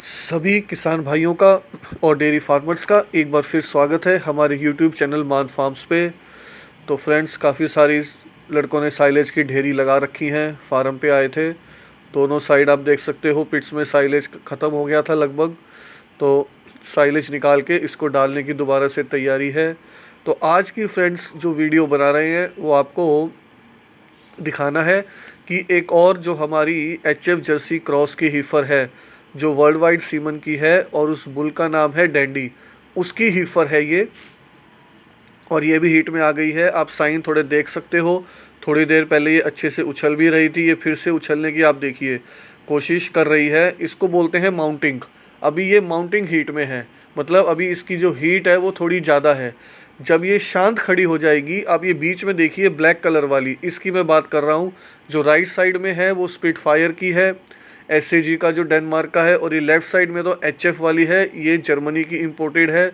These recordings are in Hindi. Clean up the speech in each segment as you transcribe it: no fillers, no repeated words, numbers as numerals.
सभी किसान भाइयों का और डेयरी फार्मर्स का एक बार फिर स्वागत है हमारे यूट्यूब चैनल मान फार्म्स पे। तो फ्रेंड्स, काफ़ी सारी लड़कों ने साइलेज की ढेरी लगा रखी हैं। फार्म पे आए थे, दोनों साइड आप देख सकते हो पिट्स में साइलेज ख़त्म हो गया था लगभग। तो साइलेज निकाल के इसको डालने की दोबारा से तैयारी है। तो आज की फ्रेंड्स जो वीडियो बना रहे हैं वो आपको दिखाना है कि एक और जो हमारी एचएफ जर्सी क्रॉस की हीफर है जो वर्ल्ड वाइड सीमन की है और उस बुल का नाम है डैंडी, उसकी हीफर है ये। और ये भी हीट में आ गई है, आप साइन थोड़े देख सकते हो। थोड़ी देर पहले ये अच्छे से उछल भी रही थी, ये फिर से उछलने की आप देखिए कोशिश कर रही है। इसको बोलते हैं माउंटिंग। अभी ये माउंटिंग हीट में है, मतलब अभी इसकी जो हीट है वो थोड़ी ज़्यादा है। जब ये शांत खड़ी हो जाएगी, अब ये बीच में देखिए ब्लैक कलर वाली, इसकी मैं बात कर रहा हूँ। जो राइट साइड में है वो स्पिटफायर की है, एसएजी का जो डेनमार्क का है, और ये लेफ़्ट साइड में तो एचएफ वाली है, ये जर्मनी की इंपोर्टेड है।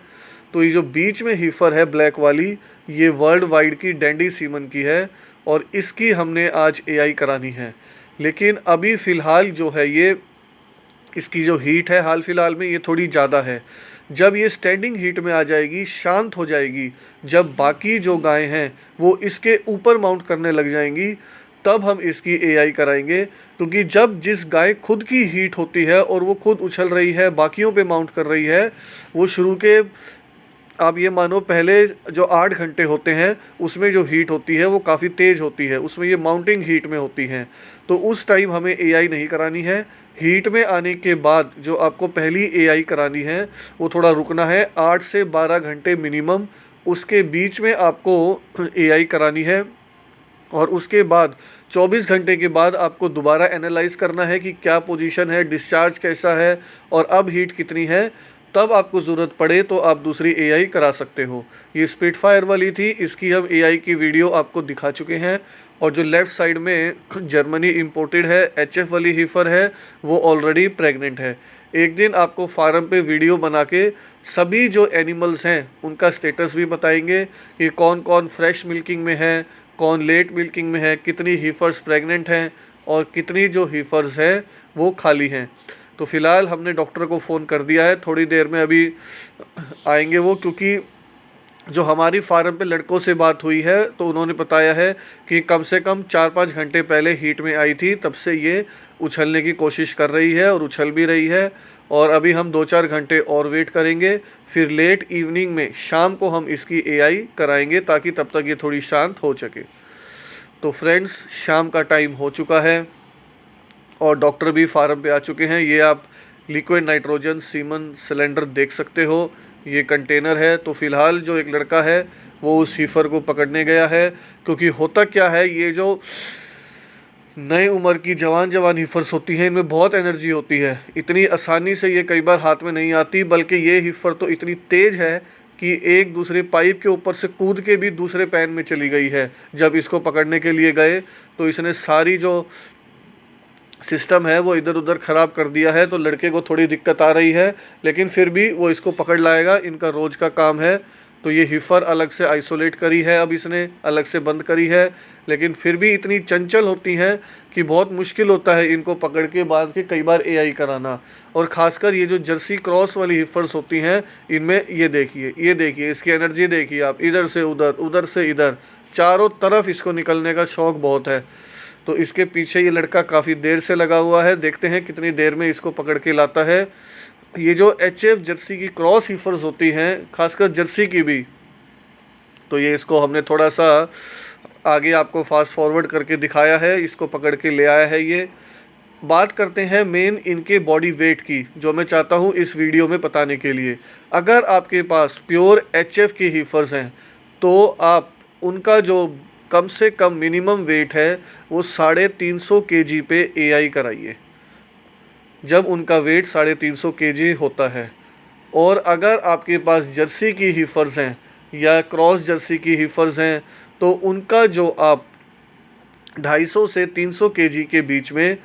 तो ये जो बीच में हीफर है ब्लैक वाली, ये वर्ल्ड वाइड की डैंडी सीमन की है और इसकी हमने आज एआई करानी है। लेकिन अभी फ़िलहाल जो है ये इसकी जो हीट है हाल फिलहाल में ये थोड़ी ज़्यादा है। जब ये स्टैंडिंग हीट में आ जाएगी, शांत हो जाएगी, जब बाकी जो गायें हैं वो इसके ऊपर माउंट करने लग जाएंगी, तब हम इसकी एआई कराएंगे। क्योंकि जब जिस गाय खुद की हीट होती है और वो खुद उछल रही है, बाकियों पे माउंट कर रही है, वो शुरू के आप ये मानो पहले जो 8 घंटे होते हैं उसमें जो हीट होती है वो काफ़ी तेज़ होती है, उसमें ये माउंटिंग हीट में होती हैं। तो उस टाइम हमें एआई नहीं करानी है। हीट में आने के बाद जो आपको पहली एआई करानी है वो थोड़ा रुकना है, 8 से 12 घंटे मिनिमम उसके बीच में आपको एआई करानी है। और उसके बाद 24 घंटे के बाद आपको दोबारा एनालाइज करना है कि क्या पोजीशन है, डिस्चार्ज कैसा है और अब हीट कितनी है। तब आपको ज़रूरत पड़े तो आप दूसरी एआई करा सकते हो। ये स्पिटफायर वाली थी, इसकी हम एआई की वीडियो आपको दिखा चुके हैं। और जो लेफ़्ट साइड में जर्मनी इंपोर्टेड है एचएफ वाली हीफर है, वो ऑलरेडी प्रेग्नेंट है। एक दिन आपको फार्म पे वीडियो बना के सभी जो एनिमल्स हैं उनका स्टेटस भी बताएंगे कि कौन कौन फ्रेश मिल्किंग में है, कौन लेट मिल्किंग में है, कितनी हीफर्स प्रेग्नेंट हैं और कितनी जो हीफर्स हैं वो खाली हैं। तो फ़िलहाल हमने डॉक्टर को फ़ोन कर दिया है, थोड़ी देर में अभी आएंगे वो। क्योंकि जो हमारी फार्म पे लड़कों से बात हुई है तो उन्होंने बताया है कि कम से कम 4-5 घंटे पहले हीट में आई थी, तब से ये उछलने की कोशिश कर रही है और उछल भी रही है। और अभी हम 2-4 घंटे और वेट करेंगे, फिर लेट इवनिंग में शाम को हम इसकी एआई कराएंगे ताकि तब तक ये थोड़ी शांत हो सके। तो फ्रेंड्स, शाम का टाइम हो चुका है और डॉक्टर भी फार्म पे आ चुके हैं। ये आप लिक्विड नाइट्रोजन सीमन सिलेंडर देख सकते हो, ये कंटेनर है। तो फ़िलहाल जो एक लड़का है वो उस हीफर को पकड़ने गया है। क्योंकि होता क्या है, ये जो नए उम्र की जवान हीफर्स होती हैं इनमें बहुत एनर्जी होती है, इतनी आसानी से ये कई बार हाथ में नहीं आती। बल्कि ये हीफर तो इतनी तेज़ है कि एक दूसरे पाइप के ऊपर से कूद के भी दूसरे पैन में चली गई है। जब इसको पकड़ने के लिए गए तो इसने सारी जो सिस्टम है वो इधर उधर ख़राब कर दिया है। तो लड़के को थोड़ी दिक्कत आ रही है, लेकिन फिर भी वो इसको पकड़ लाएगा, इनका रोज़ का काम है। तो ये हीफर अलग से आइसोलेट करी है, अब इसने अलग से बंद करी है। लेकिन फिर भी इतनी चंचल होती हैं कि बहुत मुश्किल होता है इनको पकड़ के बांध के कई बार एआई कराना। और ख़ासकर ये जो जर्सी क्रॉस वाली हीफर्स होती हैं इनमें ये देखिए इसकी एनर्जी देखिए आप, इधर से उधर, उधर से इधर, चारों तरफ इसको निकलने का शौक़ बहुत है। तो इसके पीछे ये लड़का काफ़ी देर से लगा हुआ है, देखते हैं कितनी देर में इसको पकड़ के लाता है। ये जो एचएफ जर्सी की क्रॉस हीफर्स होती हैं, खासकर जर्सी की भी, तो ये इसको हमने थोड़ा सा आगे आपको फास्ट फॉरवर्ड करके दिखाया है, इसको पकड़ के ले आया है ये। बात करते हैं मेन इनके बॉडी वेट की, जो मैं चाहता हूँ इस वीडियो में बताने के लिए। अगर आपके पास प्योर एचएफ की हीफर्स हैं तो आप उनका जो कम से कम मिनिमम वेट है वो 350 केजी पे एआई कराइए, जब उनका वेट 350 केजी होता है। और अगर आपके पास जर्सी की हीफर्स हैं या क्रॉस जर्सी की हीफर्स हैं तो उनका जो आप 250 से 300 केजी के बीच में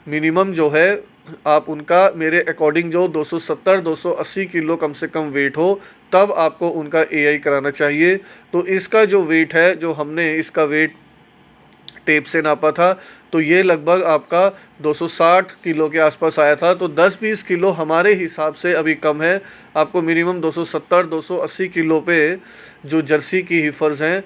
मिनिमम जो है आप उनका, मेरे अकॉर्डिंग जो 270-280 किलो कम से कम वेट हो, तब आपको उनका एआई कराना चाहिए। तो इसका जो वेट है, जो हमने इसका वेट टेप से नापा था तो ये लगभग आपका 260 किलो के आसपास आया था। तो 10-20 किलो हमारे हिसाब से अभी कम है। आपको मिनिमम 270-280 किलो पे जो जर्सी की हीफर्स हैं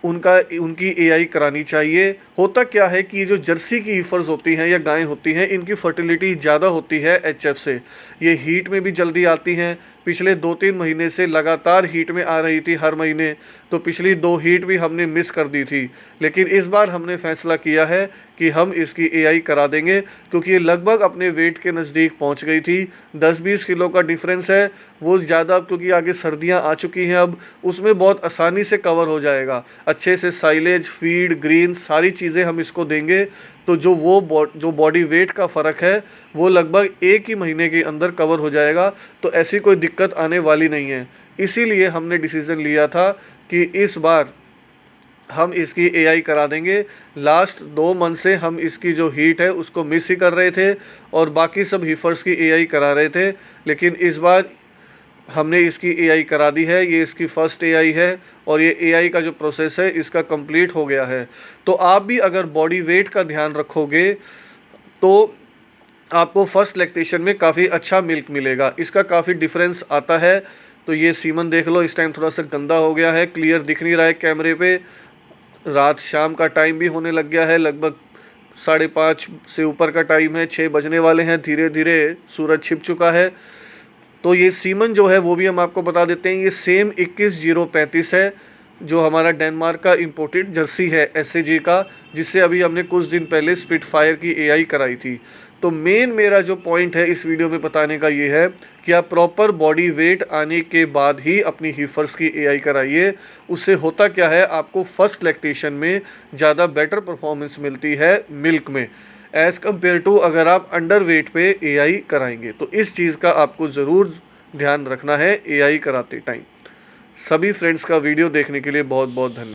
उनकी एआई करानी चाहिए। होता क्या है कि जो जर्सी की हीफर्स होती हैं या गायें होती हैं, इनकी फर्टिलिटी ज़्यादा होती है एचएफ से। ये हीट में भी जल्दी आती हैं। पिछले 2-3 महीने से लगातार हीट में आ रही थी हर महीने, तो पिछली 2 हीट भी हमने मिस कर दी थी। लेकिन इस बार हमने फैसला किया है कि हम इसकी एआई करा देंगे, क्योंकि ये लगभग अपने वेट के नज़दीक पहुंच गई थी। 10-20 किलो का डिफरेंस है, वो ज़्यादा, क्योंकि आगे सर्दियां आ चुकी हैं अब, उसमें बहुत आसानी से कवर हो जाएगा। अच्छे से साइलेज, फीड, ग्रीन सारी चीज़ें हम इसको देंगे तो जो बॉडी वेट का फ़र्क है वो लगभग 1 ही महीने के अंदर कवर हो जाएगा। तो ऐसी कोई दिक्कत आने वाली नहीं है। इसीलिए हमने डिसीज़न लिया था कि इस बार हम इसकी एआई करा देंगे। लास्ट 2 मंथ से हम इसकी जो हीट है उसको मिस ही कर रहे थे और बाकी सब हीफर्स की एआई करा रहे थे, लेकिन इस बार हमने इसकी एआई करा दी है। ये इसकी फ़र्स्ट एआई है और ये एआई का जो प्रोसेस है इसका कंप्लीट हो गया है। तो आप भी अगर बॉडी वेट का ध्यान रखोगे तो आपको फर्स्ट लैक्टेशन में काफ़ी अच्छा मिल्क मिलेगा। इसका काफ़ी डिफरेंस आता है। तो ये सीमन देख लो, इस टाइम थोड़ा सा गंदा हो गया है, क्लियर दिख नहीं रहा है कैमरे पे। रात शाम का टाइम भी होने लग गया है, लगभग 5:30 से ऊपर का टाइम है, 6 बजने वाले हैं। धीरे धीरे सूरज छिप चुका है। तो ये सीमन जो है वो भी हम आपको बता देते हैं। ये सेम 21035 है, जो हमारा डेनमार्क का इंपोर्टेड जर्सी है एसएजी का, जिससे अभी हमने कुछ दिन पहले स्पिटफायर की एआई कराई थी। तो मेरा जो पॉइंट है इस वीडियो में बताने का ये है कि आप प्रॉपर बॉडी वेट आने के बाद ही अपनी हीफर्स की एआई कराइए। उससे होता क्या है, आपको फर्स्ट लैक्टेशन में ज़्यादा बेटर परफॉर्मेंस मिलती है मिल्क में, एज़ कम्पेयर टू अगर आप अंडर वेट पे एआई कराएंगे। तो इस चीज़ का आपको ज़रूर ध्यान रखना है एआई कराते टाइम। सभी फ्रेंड्स का वीडियो देखने के लिए बहुत बहुत धन्यवाद।